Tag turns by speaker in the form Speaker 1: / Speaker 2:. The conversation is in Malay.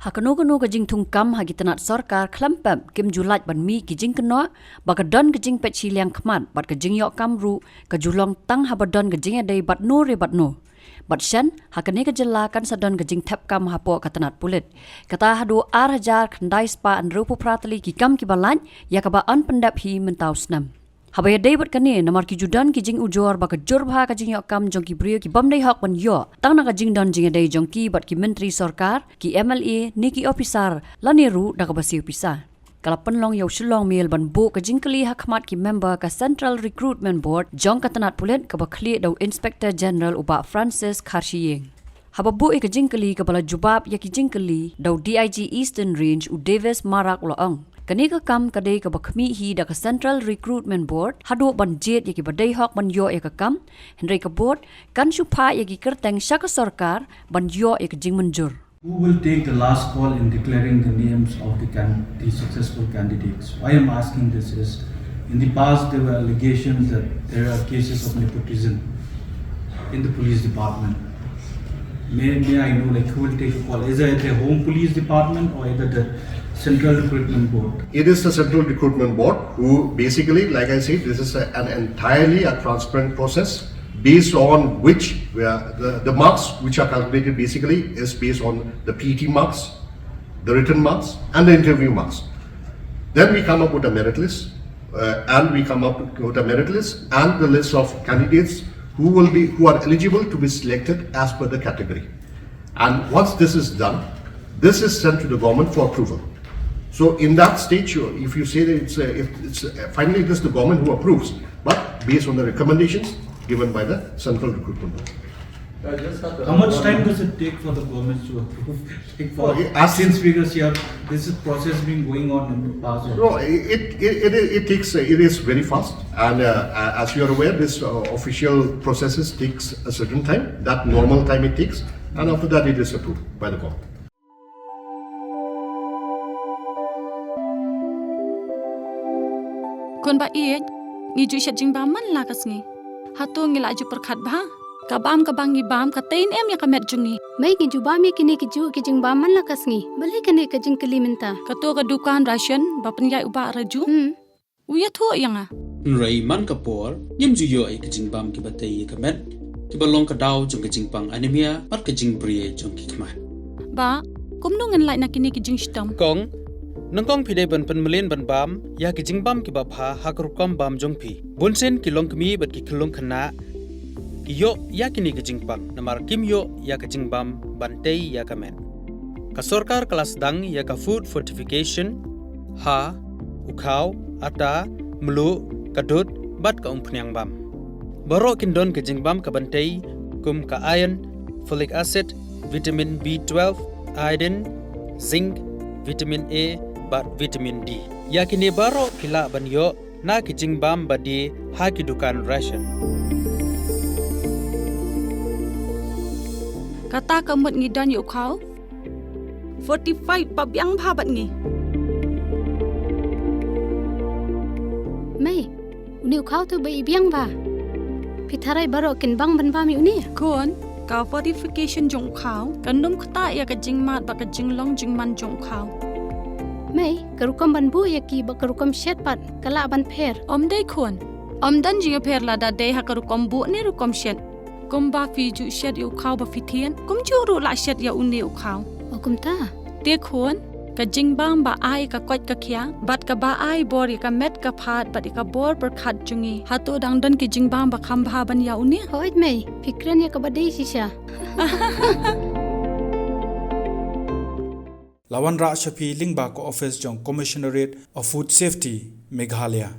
Speaker 1: Hakano ke jing tungkam hagi Tnat Sorkar klempem kim julat ban mi ki jing keno bagadon ke jing peci liang kmat bat ke jing yok kamru ke julong tang habadon ke jing adai bat no re bat no. Bat shan hakane ke jelakan sadon ke Jingthep kam hapo ke Tnat Pulit. Kata hadu hajar kendai spa an rupu pratali ki kam ki balan ya ka ba an pendap hi mentau snam. Habaya day bat kane namar ki judan ki jing ujor ba ke jurbha ka jing yok kam jong ki brio ki bam dai hok ban yo tang na ka jing don jing adai jong ki bat ki menteri Sorkar ki MLA ni ki officer laniru da ka basi officer. Kala penlong yau Shillong Mail ban bu ke jing kali hakmat ki member ka Central Recruitment Board jong ka Tnat Pulit ka ba khli dau Inspector General uba Francis Kyrwoh. Haba bu ke jing kali ka bala jubab ya ki jing kali dau DIG Eastern Range u Davis Marak Ulaong. Kani ka kam kadai ka bakmi hi da ka Central Recruitment Board hadu ban Jied ya ki badai hok ban yo ya ka kam Henry ka board kan shupa ya ki kerteng syaka Sorkar ban yo ya ka jing Mynjur.
Speaker 2: Who will take the last call in declaring the names of the successful candidates? Why I am asking this is, in the past there were allegations that there are cases of nepotism in the police department. May I know who will take a call? Is it the Home Police Department or either the Central Recruitment Board?
Speaker 3: It is the Central Recruitment Board who basically, like I said, this is an entirely transparent process based on which the marks which are calculated basically is based on the PT marks, the written marks and the interview marks. Then we come up with a merit list and the list of candidates who are eligible to be selected as per the category. And once this is done, this is sent to the government for approval. So in that stage, if you say that finally it is the government who approves, but based on the recommendations given by the Central Recruitment Board.
Speaker 2: How much time does it take for the government to approve? Since because this is process been going on in the past.
Speaker 3: No, it is very fast, and as you are aware, this official processes takes a certain time. That normal time it takes, and after that it is approved by the government.
Speaker 4: Kon ba iet ngiju shat jing bam man la kasngi hatu ngila ju perkhat ba kabam kabang ngi bam ka tain em ya kamet jungi
Speaker 5: mai ngiju bam ye kini kiju ki jing bam man la kasngi bale kene ka jing kali minta
Speaker 4: ka to ka dukan ration ba penyai uba raju uya thu yanga
Speaker 6: nrai man ka por yim ju yo ai ka jing bam ki batai kamet ki balong ka daw jong ka jing pang anemia pat ka jing brie jong ki kmat
Speaker 4: ba kumnu ngan lai na kini ki jing stam
Speaker 7: kong nangkong pide ban penmelin ban bam ya ki jingbam ki bapha hakrukom bam jongphi bunsen ki longkmi bat ki khulong khana yo ya ki ni ki jingpang namar kim yo ya ki jingbam bantei ya kamen ka Sorkar kelas dang ya ka food fortification ha ukhaw ata mlu kadut bat ka umpnyang bam baro kindon ki jingbam ka bantei kum ka iron folic acid vitamin B12 iodine zinc vitamin A bat vitamin D. Yakini baro kila banyo na kijing bam badi haki dukan ration.
Speaker 4: Kata kamut ngi dan yu khau 45 babyang bha bat ngi
Speaker 5: mai uni khau tu bai biang ba pitharai baro kin bang ban ba mi uni
Speaker 4: kon ka fortification jong khau kandum khata ya ka jing mat ba ka jing long jing man jong khau
Speaker 5: mai karukam ban bu ya ki ba karukam shet pat kala ban pher
Speaker 4: om dai khon om dan jing pher la da dei ha karukom bu ni rukom shet kum ba fi ju shet yu khau ba fi thien kum ju ru la shet ya uni u khau
Speaker 5: okum ta
Speaker 4: te khon ka jing bam ba ai ka kwat ka khya bat ka ba ai bor ka met ka phat bat ka bor per khat jungi hatu dang dan ki jing bam ba kham bha ban ya uni
Speaker 5: hoit mai fikran ya ka ba dei sisha
Speaker 8: Lawan Ra Shafi Lingba ko Office Jong Commissionerate of Food Safety Meghalaya